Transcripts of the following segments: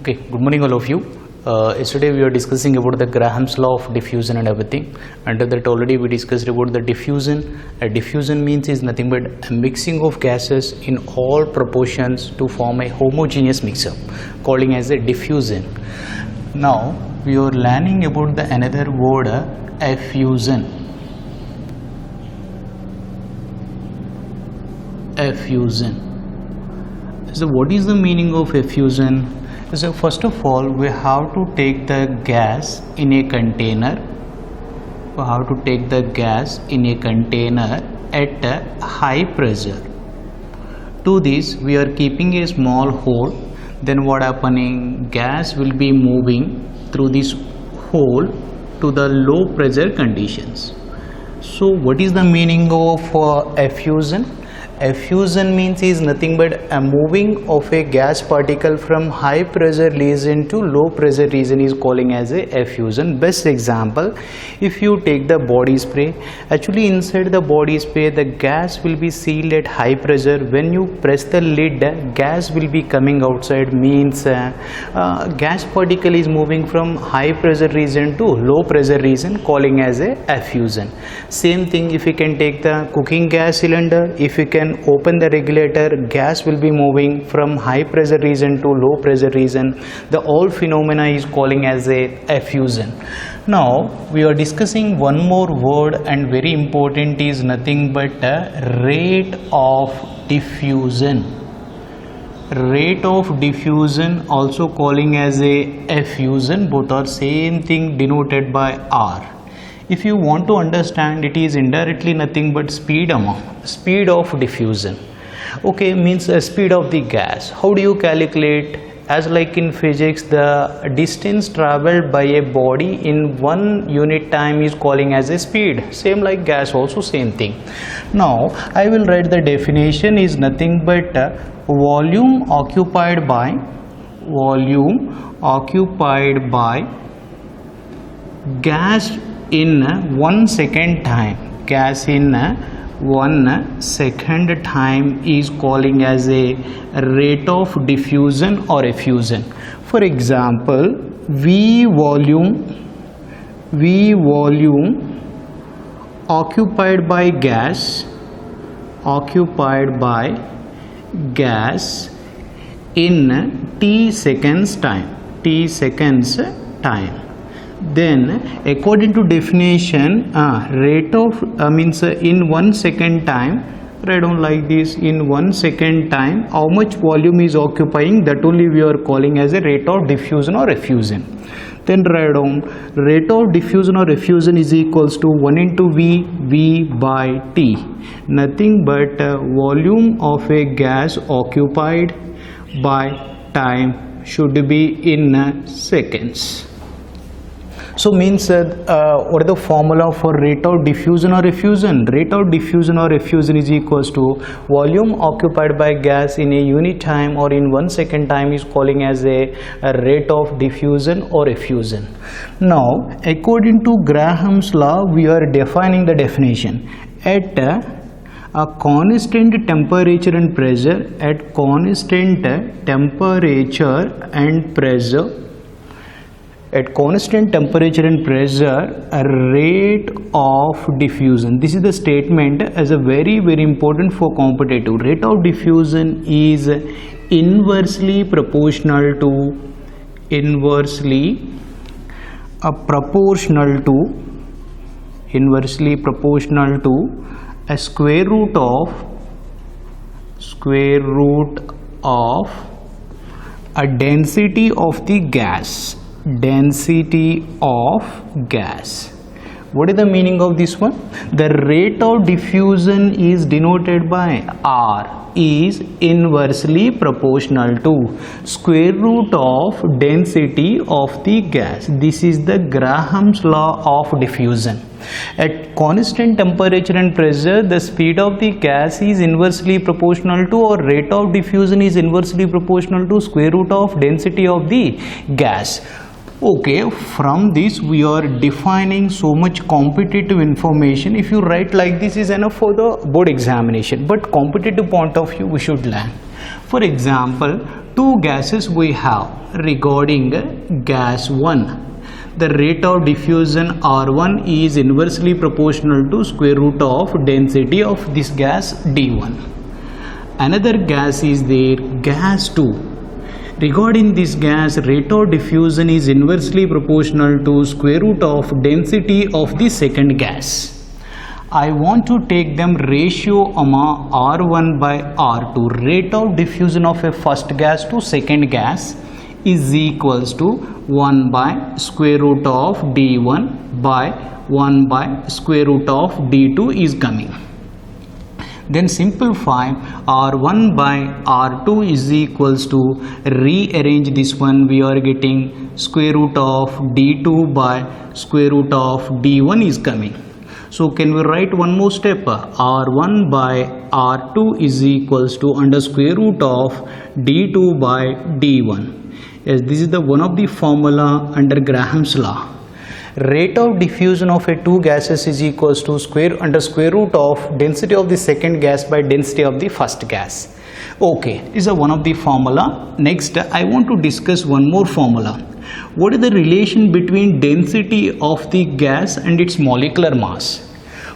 Okay, good morning all of you. Yesterday we were discussing about the Graham's law of diffusion and everything. Under that already we discussed about the diffusion. Diffusion means is nothing but a mixing of gases in all proportions to form a homogeneous mixture, calling as a diffusion. Now we are learning about the another word, effusion. Effusion. So what is the meaning of effusion? So first of all, we have to take the gas in a container. We have to take the gas in a container at a high pressure. To this, we are keeping a small hole. Then what happening? Gas will be moving through this hole to the low pressure conditions. So what is the meaning of effusion? Effusion means is nothing but a moving of a gas particle from high pressure region to low pressure region is calling as a effusion. Best example, if you take the body spray, actually inside the body spray the gas will be sealed at high pressure. When you press the lid, gas will be coming outside, means gas particle is moving from high pressure region to low pressure region, calling as a effusion. Same thing if you can take the cooking gas cylinder, if you can open the regulator, gas will be moving from high pressure region to low pressure region. The whole phenomena is calling as a effusion. Now we are discussing one more word, and very important is nothing but rate of diffusion. Rate of diffusion, also calling as a effusion, both are same thing denoted by R. If you want to understand, it is indirectly nothing but speed of diffusion. Okay, means speed of the gas. How do you calculate? As like in physics, the distance traveled by a body in 1 unit time is calling as a speed. Same like gas, also same thing. Now I will write the definition is nothing but volume occupied by gas in 1 second time. Gas in 1 second time is calling as a rate of diffusion or effusion. For example, V volume occupied by gas in t seconds time. Then according to definition, rate of means in 1 second time, write down like this, in 1 second time how much volume is occupying, that only we are calling as a rate of diffusion or effusion. Then write down rate of diffusion or effusion is equals to 1 into V by T, nothing but volume of a gas occupied by time should be in seconds. So means what is the formula for rate of diffusion or effusion? Rate of diffusion or effusion is equals to volume occupied by gas in a unit time or in 1 second time is calling as a rate of diffusion or effusion. Now according to Graham's law, we are defining the definition at a constant temperature and pressure, at constant temperature and pressure, at constant temperature and pressure, a rate of diffusion. This is the statement as a very important for competitive. Rate of diffusion is inversely proportional to a square root of a density of the gas. What is the meaning of this one? The rate of diffusion is denoted by R, is inversely proportional to square root of density of the gas. This is the Graham's law of diffusion. At constant temperature and pressure, the speed of the gas is inversely proportional to, or rate of diffusion is inversely proportional to, square root of density of the gas. Okay, from this we are defining so much competitive information. If you write like this is enough for the board examination, but competitive point of view we should learn. For example, two gases we have. Regarding gas 1, the rate of diffusion R1 is inversely proportional to square root of density of this gas D1. Another gas is there, gas 2. Regarding this gas, rate of diffusion is inversely proportional to square root of density of the second gas. I want to take them ratio among R1 by R2. Rate of diffusion of a first gas to second gas is equals to 1 by square root of D1 by 1 by square root of D2 is coming. Then simplify, R1 by R2 is equals to, rearrange this one, we are getting square root of D2 by square root of D1 is coming. So can we write one more step? R1 by R2 is equals to under square root of D2 by D1. Yes, this is the one of the formula under Graham's law. Rate of diffusion of a two gases is equals to under square root of density of the second gas by density of the first gas. Okay, this is one of the formula. Next, I want to discuss one more formula. What is the relation between density of the gas and its molecular mass?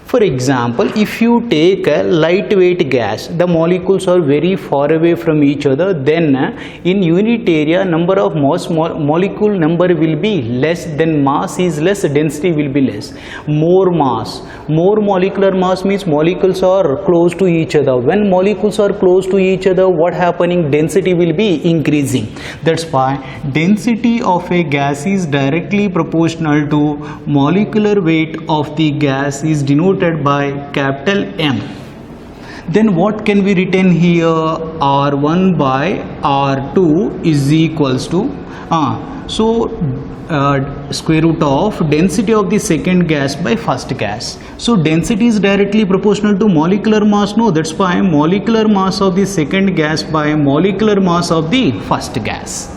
For example, if you take a lightweight gas, the molecules are very far away from each other, then in unit area number of molecule number will be less, then mass is less, density will be less. More mass, more molecular mass means molecules are close to each other. When molecules are close to each other, what happening? Density will be increasing. That's why density of a gas is directly proportional to molecular weight of the gas is denoted by capital M. Then what can we retain here? R1 by R2 is equals to square root of density of the second gas by first gas. So density is directly proportional to molecular mass. No, that's why molecular mass of the second gas by molecular mass of the first gas.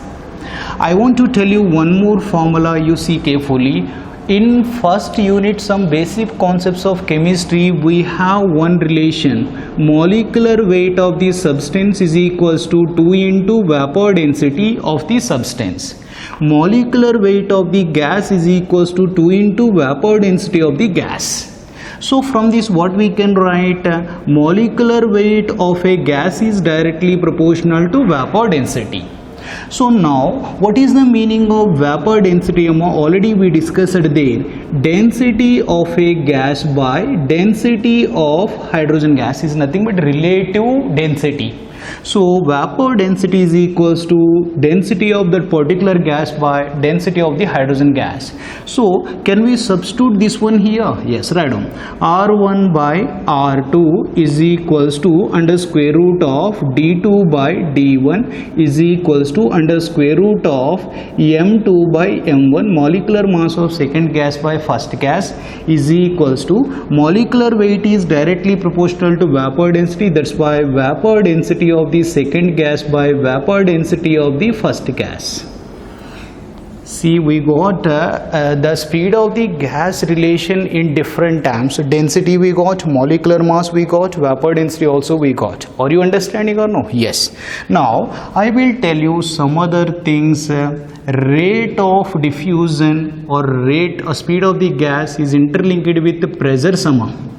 I want to tell you one more formula, you see carefully. In first unit, some basic concepts of chemistry, we have one relation. Molecular weight of the substance is equals to 2 into vapor density of the substance. Molecular weight of the gas is equals to 2 into vapor density of the gas. So from this what we can write? Molecular weight of a gas is directly proportional to vapor density. So now what is the meaning of vapor density? Already we discussed there. Density of a gas by density of hydrogen gas is nothing but relative density. So vapor density is equals to density of that particular gas by density of the hydrogen gas. So can we substitute this one here? Yes, right on. R1 by R2 is equals to under square root of D2 by D1 is equals to under square root of M2 by M1. Molecular mass of second gas by first gas is equals to molecular weight is directly proportional to vapor density. That's why vapor density of the second gas by vapor density of the first gas. See, we got the speed of the gas relation in different terms. Density we got, molecular mass we got, vapor density also we got. Are you understanding or no? Yes. Now I will tell you some other things. Rate of diffusion or rate or speed of the gas is interlinked with the pressure sum.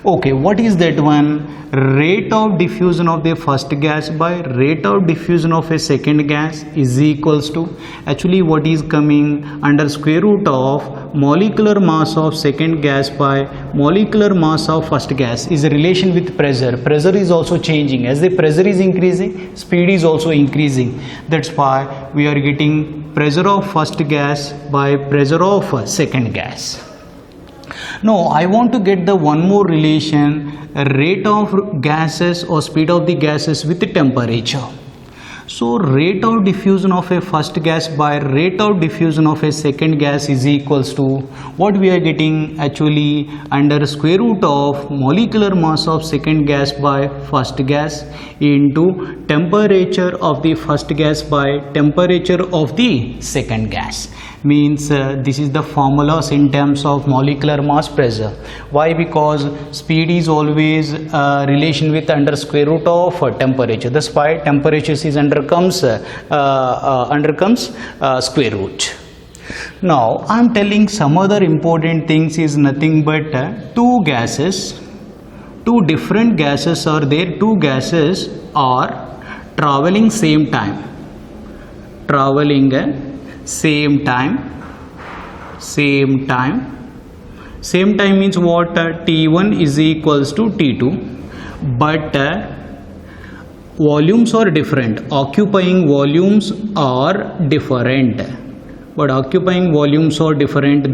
Okay, what is that one? Rate of diffusion of the first gas by rate of diffusion of a second gas is equals to, actually what is coming under square root of molecular mass of second gas by molecular mass of first gas is a relation with pressure. Pressure is also changing. As the pressure is increasing, speed is also increasing. That's why we are getting pressure of first gas by pressure of second gas. Now I want to get the one more relation, rate of gases or speed of the gases with the temperature. So rate of diffusion of a first gas by rate of diffusion of a second gas is equals to what we are getting, actually under square root of molecular mass of second gas by first gas into temperature of the first gas by temperature of the second gas. Means this is the formulas in terms of molecular mass pressure. Why? Because speed is always relation with under square root of temperature. That's why temperature is undercomes square root. Now I am telling some other important things is nothing but two different gases are there. Two gases are traveling same time. Same time means what? T1 is equals to T2, but volumes are different. Occupying volumes are different.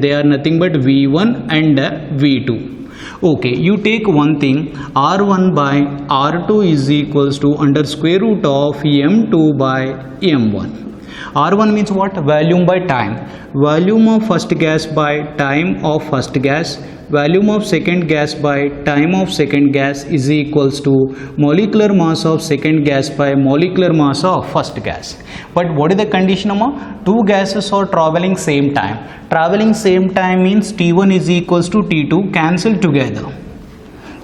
They are nothing but V1 and V2. Okay, you take one thing, R1 by R2 is equals to under square root of M2 by M1. R1 means what? Volume by time. Volume of first gas by time of first gas. Volume of second gas by time of second gas is equals to molecular mass of second gas by molecular mass of first gas. But what is the condition? Two gases are traveling same time. Traveling same time means T1 is equals to T2, cancel together.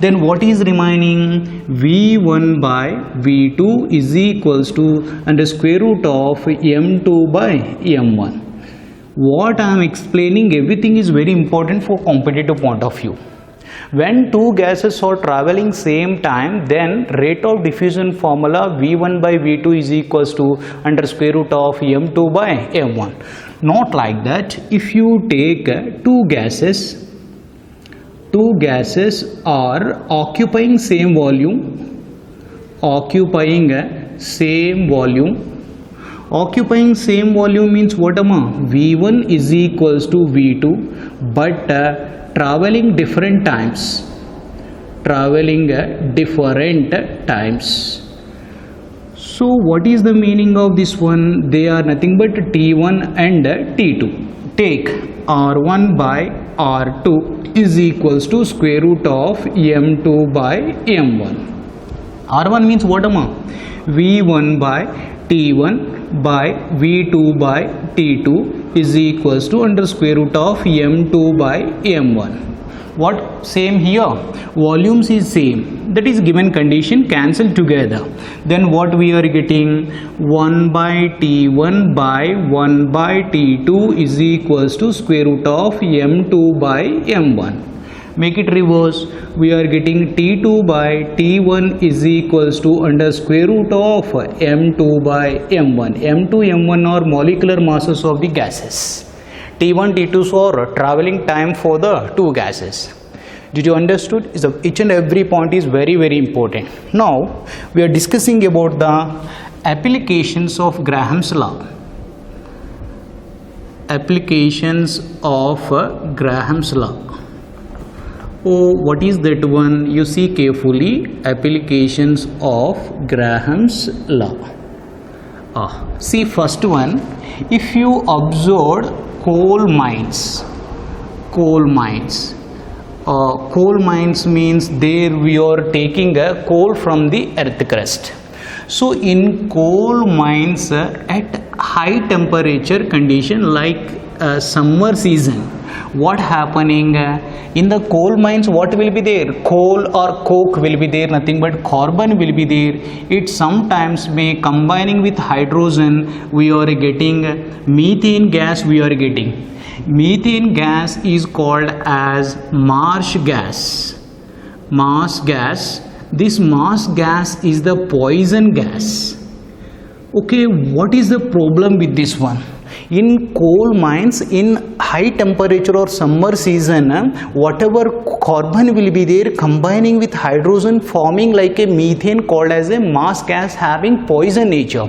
Then what is remaining? V1 by V2 is equals to under square root of M2 by M1. What I am explaining, everything is very important for competitive point of view. When two gases are traveling same time, then rate of diffusion formula V1 by V2 is equals to under square root of M2 by M1. Not like that. If you take two gases are occupying same volume. Occupying same volume means what? V1 is equals to V2, but traveling different times. So what is the meaning of this one? They are nothing but T1 and T2. Take R1 by R2 is equals to square root of M2 by M1. R1 means what? V1 by T1 by V2 by T2 is equals to under square root of M2 by M1. What? Same here. Volumes is same. That is given condition, cancel together. Then what we are getting? 1 by T1 by 1 by T2 is equals to square root of M2 by M1. Make it reverse. We are getting T2 by T1 is equals to under square root of M2 by M1. M2, M1 are molecular masses of the gases. T1, T2 are traveling time for the two gases. Did you understood? Each and every point is very, very important. Now we are discussing about the applications of Graham's law. Applications of Graham's law. Oh, what is that one? You see carefully. Applications of Graham's law. See, first one, if you observe coal mines means there we are taking a coal from the earth crust. So in coal mines at high temperature condition like summer season, what happening in the coal mines? What will be there? Coal or coke will be there, nothing but carbon will be there. It sometimes may combining with hydrogen, we are getting methane gas. Methane gas is called as marsh gas. This marsh gas is the poison gas. Okay, what is the problem with this one? In coal mines, in high temperature or summer season, whatever carbon will be there combining with hydrogen forming like a methane called as a marsh gas having poison nature.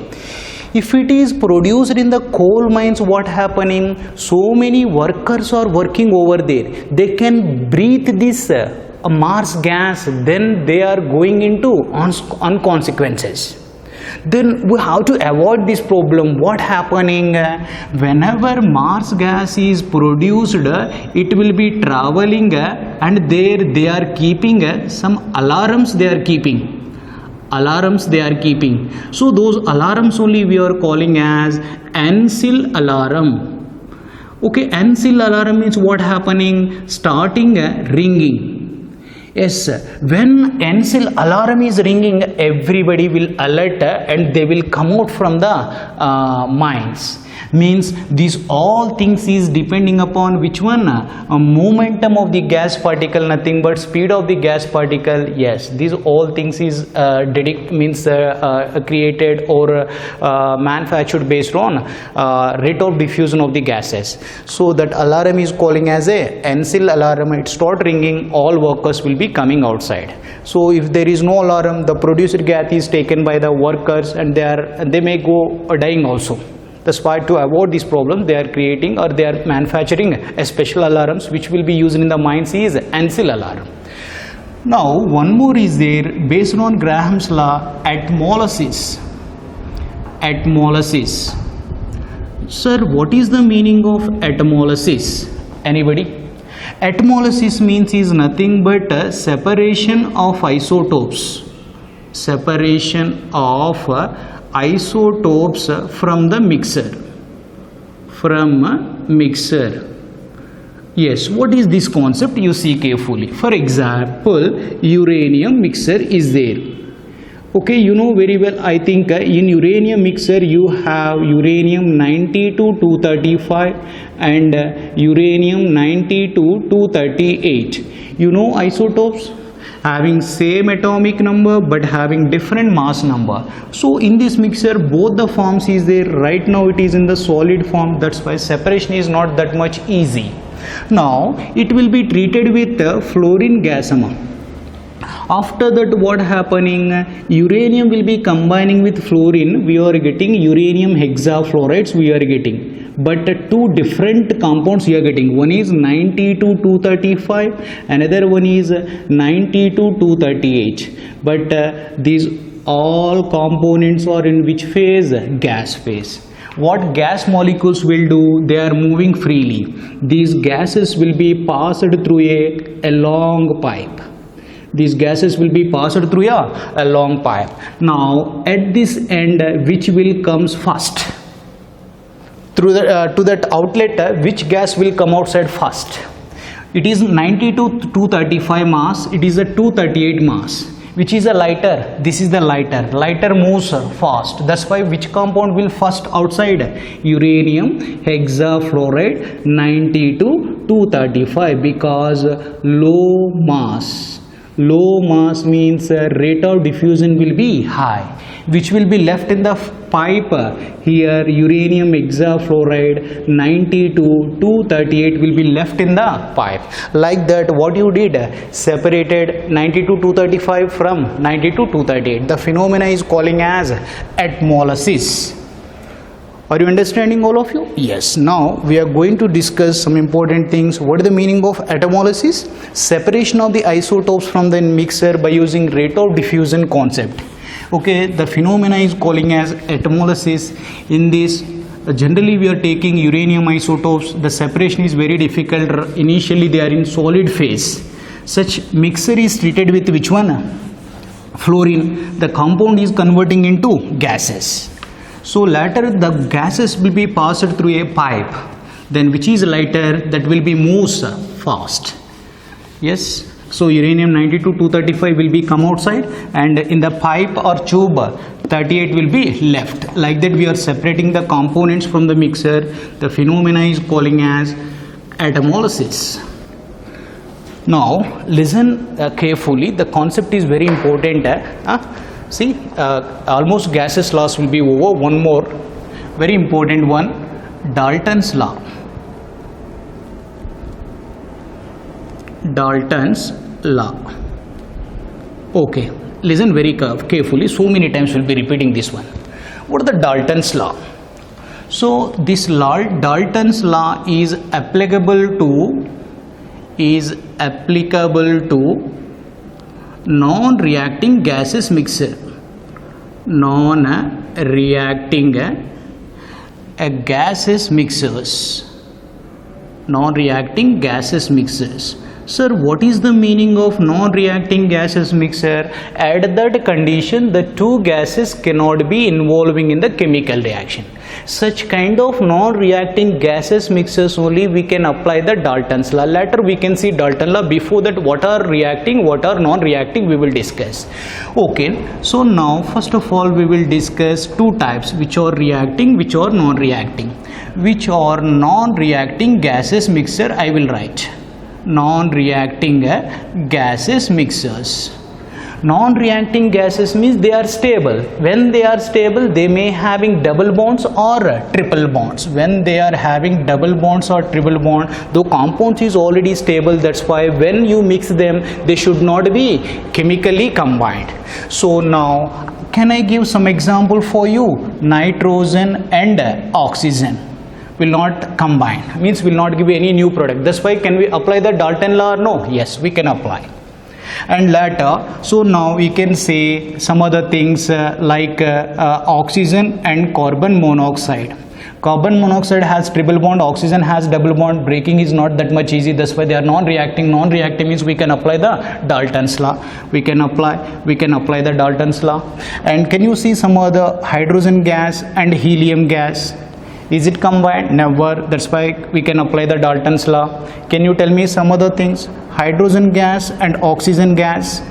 If it is produced in the coal mines, what happening? So many workers are working over there. They can breathe this marsh gas, then they are going into consequences. Then we have to avoid this problem. What happening? Whenever marsh gas is produced, it will be traveling and there they are keeping some alarms. They are keeping alarms they are keeping. So those alarms only we are calling as ancil alarm. Okay, ancil alarm means what happening? Starting ringing. Yes, when ancil alarm is ringing, everybody will alert and they will come out from the mines. Means these all things is depending upon which one? Momentum of the gas particle, nothing but speed of the gas particle. Yes, these all things is created or manufactured based on rate of diffusion of the gases. So that alarm is calling as a ancil alarm. It start ringing, all workers will be coming outside. So if there is no alarm, the produced gas is taken by the workers and they may go dying also. That's why to avoid this problem they are creating or they are manufacturing a special alarms which will be used in the mines is ancil alarm. Now one more is there based on Graham's law, atomolysis. Atomolysis. Sir, what is the meaning of atomolysis? Anybody? Atomolysis means is nothing but separation of isotopes. Separation of isotopes from the mixer. Yes, what is this concept? You see carefully. For example, uranium mixer is there. Okay, you know very well, I think in uranium mixer you have uranium 90 to 235 and uranium 90 to 238. You know isotopes? Having same atomic number but having different mass number. So in this mixture both the forms is there. Right now it is in the solid form, that's why separation is not that much easy. Now it will be treated with fluorine gas amount. After that what happening? Uranium will be combining with fluorine, we are getting uranium hexafluorides we are getting. But two different compounds you are getting. One is 90 to 235, another one is 90 to 238. But these all components are in which phase? Gas phase. What gas molecules will do? They are moving freely. These gases will be passed through a long pipe. These gases will be passed through a long pipe. Now at this end, which will comes first? Through to that outlet, which gas will come outside first? It is 90 to 235 mass, it is a 238 mass. Which is a lighter? This is the lighter. Lighter moves fast. That's why which compound will first outside? Uranium hexafluoride 90 to 235 because low mass. Low mass means rate of diffusion will be high. Which will be left in the pipe? Here uranium hexafluoride 90 to 238 will be left in the pipe. Like that what you did? Separated 90 to 235 from 90 to 238. The phenomena is calling as atomolysis. Are you understanding all of you? Yes. Now we are going to discuss some important things. What is the meaning of atomolysis? Separation of the isotopes from the mixer by using rate of diffusion concept. Okay, the phenomena is calling as atomolysis. In this generally we are taking uranium isotopes. The separation is very difficult. Initially they are in solid phase. Such mixer is treated with which one? Fluorine. The compound is converting into gases. So later the gases will be passed through a pipe. Then which is lighter, that will be moves fast. Yes. So uranium 90 to 235 will be come outside and in the pipe or tube 38 will be left. Like that we are separating the components from the mixer. The phenomena is calling as atomolysis. Now listen carefully, the concept is very important. See, almost gases laws will be over. One more very important one, Dalton's law. Dalton's law. Okay, listen very carefully. So many times we'll be repeating this one. What is the Dalton's law? So this law, Dalton's law, is applicable to non-reacting gases mixer. Non-reacting gases mixers. Non-reacting gases mixers. Sir, what is the meaning of non-reacting gases mixture? At that condition, the two gases cannot be involving in the chemical reaction. Such kind of non-reacting gases mixtures only we can apply the Dalton's law. Later we can see Dalton's law. Before that, what are reacting, what are non-reacting, we will discuss. Okay, so now first of all we will discuss two types, which are reacting, which are non-reacting. Which are non-reacting gases mixture I will write. Non-reacting gases mixtures. Non-reacting gases means they are stable. When they are stable, they may having double bonds or triple bonds. When they are having double bonds or triple bond, the compound is already stable. That's why when you mix them, they should not be chemically combined. So now, can I give some example for you? Nitrogen and oxygen will not combine, means will not give any new product. That's why can we apply the Dalton law or no? Yes, we can apply. And later, so now we can say some other things like oxygen and carbon monoxide. Carbon monoxide has triple bond, oxygen has double bond. Breaking is not that much easy. That's why they are non-reacting. Non-reacting means we can apply the Dalton's law. We can apply the Dalton's law. And can you see some other hydrogen gas and helium gas? Is it combined? Never. That's why we can apply the Dalton's law. Can you tell me some other things? Hydrogen gas and oxygen gas.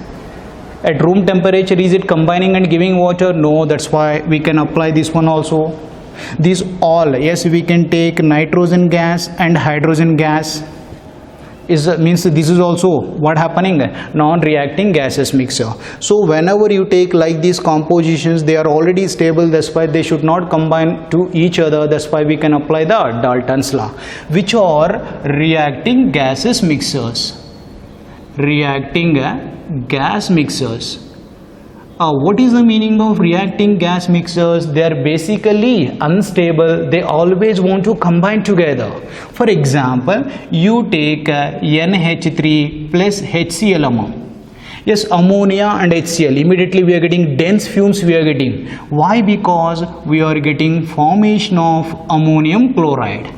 At room temperature, is it combining and giving water? No. That's why we can apply this one also. These all, yes, we can take nitrogen gas and hydrogen gas. Means this is also what happening, non-reacting gases mixture. So whenever you take like these compositions, they are already stable. That's why they should not combine to each other. That's why we can apply the Dalton's law. Which are reacting gases mixtures. Reacting gas mixtures. What is the meaning of reacting gas mixtures? They are basically unstable. They always want to combine together. For example, you take NH3 plus HCl among. Yes, ammonia and HCl. Immediately we are getting dense fumes we are getting. Why? Because we are getting formation of ammonium chloride.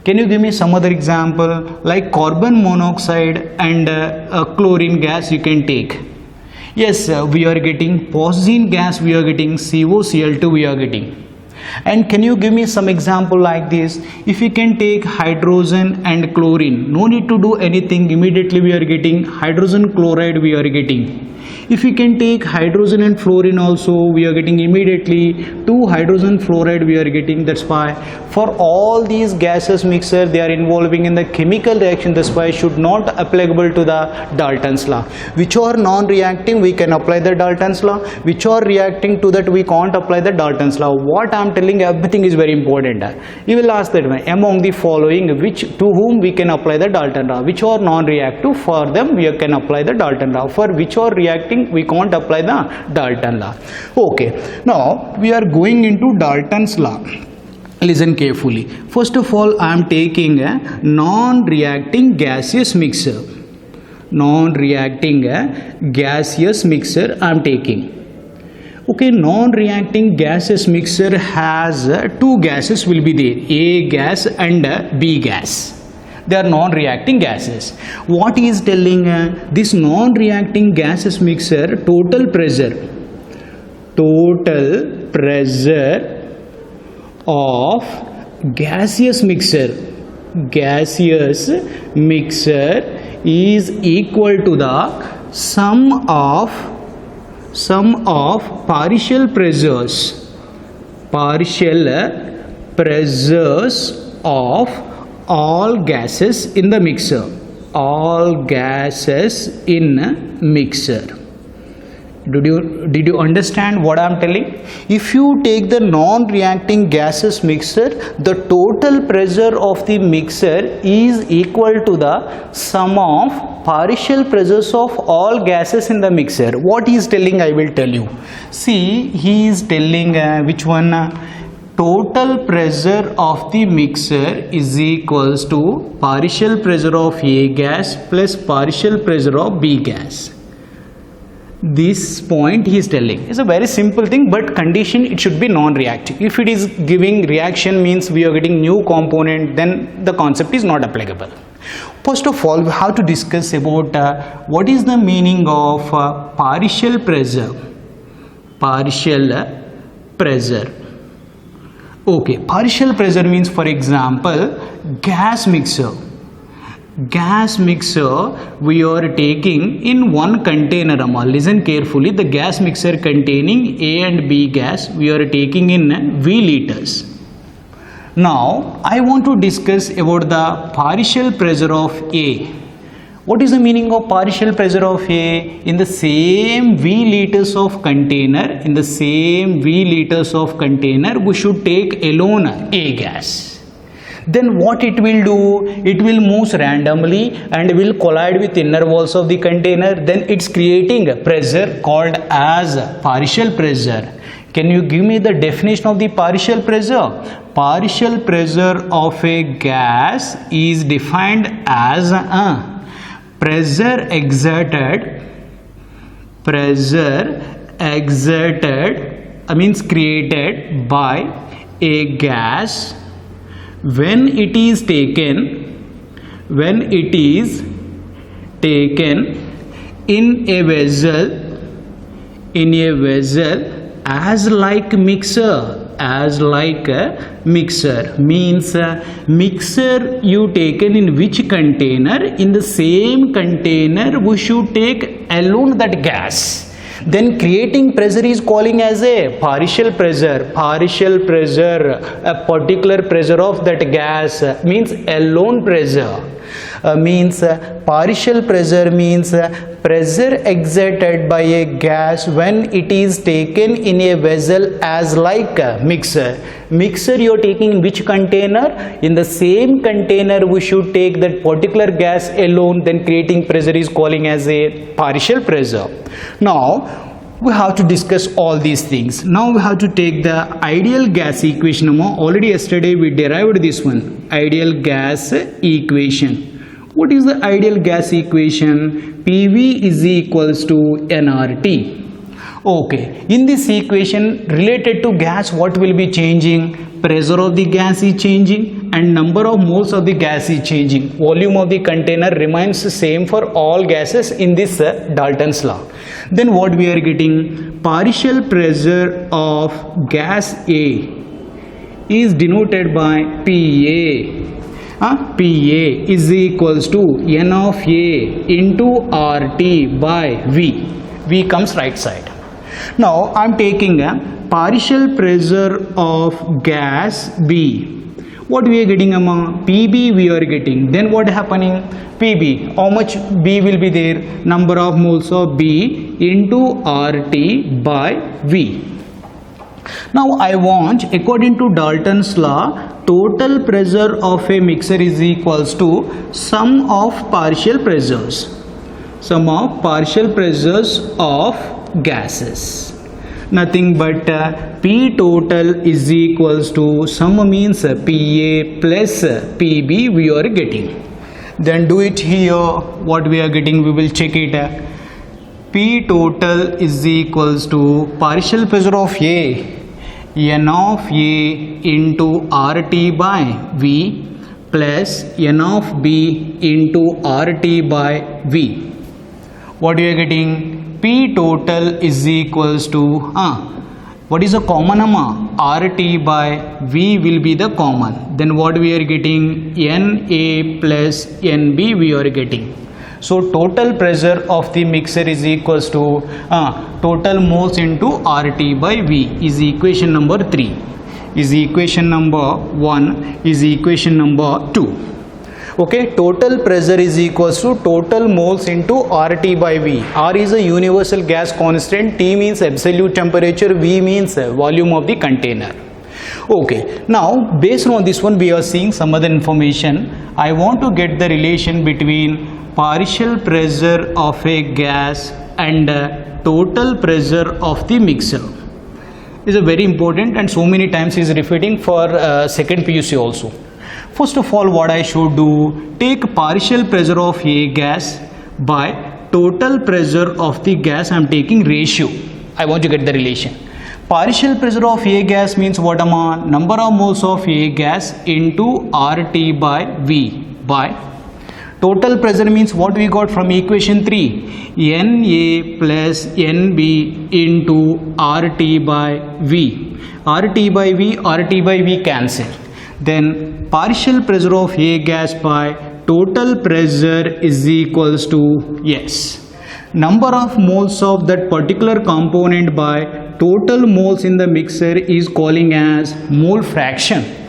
Can you give me some other example? Like carbon monoxide and chlorine gas you can take. Yes, we are getting phosgene gas, we are getting COCl2 we are getting. And can you give me some example like this? If we can take hydrogen and chlorine, no need to do anything, immediately we are getting hydrogen chloride we are getting. If we can take hydrogen and fluorine also, we are getting immediately 2 hydrogen fluoride we are getting. That's why for all these gases mixture, they are involving in the chemical reaction. That's why should not applicable to the Dalton's law. Which are non-reacting, we can apply the Dalton's law. Which are reacting to that, we can't apply the Dalton's law. What I am telling, everything is very important. You will ask that among the following, to whom we can apply the Dalton law. Which are non-reactive, for them we can apply the Dalton law. For which are reacting, we can't apply the Dalton law. Okay, now we are going into Dalton's law. Listen carefully. First of all, I am taking a non-reacting gaseous mixture. Non-reacting gaseous mixture I am taking. Okay, non-reacting gaseous mixture has two gases will be there, A gas and B gas. They are non-reacting gases. What is telling this non-reacting gases mixture, total pressure of gaseous mixture is equal to the sum of partial pressures of all gases in the mixture. All gases in mixture. Did you understand what I am telling? If you take the non-reacting gases mixture, the total pressure of the mixture is equal to the sum of partial pressures of all gases in the mixture. What he is telling, I will tell you. See, he is telling which one? Total pressure of the mixture is equals to partial pressure of A gas plus partial pressure of B gas. This point he is telling is a very simple thing, but condition it should be non-reactive. If it is giving reaction means we are getting new component, then the concept is not applicable. First of all, we have to discuss about what is the meaning of partial pressure. Partial pressure. Okay, partial pressure means, for example, gas mixer. Gas mixer we are taking in one container. Listen carefully. The gas mixer containing A and B gas we are taking in V liters. Now I want to discuss about the partial pressure of A. What is the meaning of partial pressure of A? In the same V liters of container, we should take alone A gas. Then what it will do? It will move randomly and will collide with inner walls of the container. Then it's creating a pressure called as partial pressure. Can you give me the definition of the partial pressure? Partial pressure of a gas is defined as pressure exerted means created by a gas when it is taken in a vessel as like mixer means mixer you taken in which container? In the same container we should take alone that gas. Then creating pressure is calling as a partial pressure. A particular pressure of that gas means alone pressure. Partial pressure means pressure exerted by a gas when it is taken in a vessel as like a mixer. Mixer you are taking in which container? In the same container we should take that particular gas alone. Then creating pressure is calling as a partial pressure. Now we have to discuss all these things. Now we have to take the ideal gas equation. Already yesterday we derived this one, ideal gas equation. What is the ideal gas equation? PV is equals to nRT. Okay, in this equation related to gas, what will be changing? Pressure of the gas is changing and number of moles of the gas is changing. Volume of the container remains the same for all gases in this Dalton's law. Then what we are getting? Partial pressure of gas A is denoted by PA. PA is equals to N of A into RT by V. V comes right side. Now I am taking a partial pressure of gas B. What we are getting? PB we are getting. Then what happening? PB. How much B will be there? Number of moles of B into RT by V. Now I want, according to Dalton's law, total pressure of a mixer is equals to sum of partial pressures. Sum of partial pressures of gases. Nothing but P total is equals to sum means PA plus PB we are getting. Then do it here. What we are getting? We will check it. P total is equals to partial pressure of A, N of A into RT by V plus N of B into RT by V. What we are getting? P total is equals to what is the common? RT by V will be the common. Then what we are getting? NA plus NB we are getting. So total pressure of the mixer is equals to total moles into RT by V is equation number 3. Is equation number 1 is equation number 2. Okay, total pressure is equals to total moles into RT by V. R is a universal gas constant, T means absolute temperature, V means volume of the container. Okay, now based on this one we are seeing some other information. I want to get the relation between partial pressure of a gas and total pressure of the mixer. Is a very important and so many times is repeating for second PUC also. First of all, what I should do, take partial pressure of A gas by total pressure of the gas. I am taking ratio. I want to get the relation. Partial pressure of A gas means what? Number of moles of A gas into RT by V by Total pressure means what we got from equation 3, Na plus Nb into RT by V. RT by V cancel. Then partial pressure of A gas by total pressure is equals to, yes, number of moles of that particular component by total moles in the mixture is calling as mole fraction.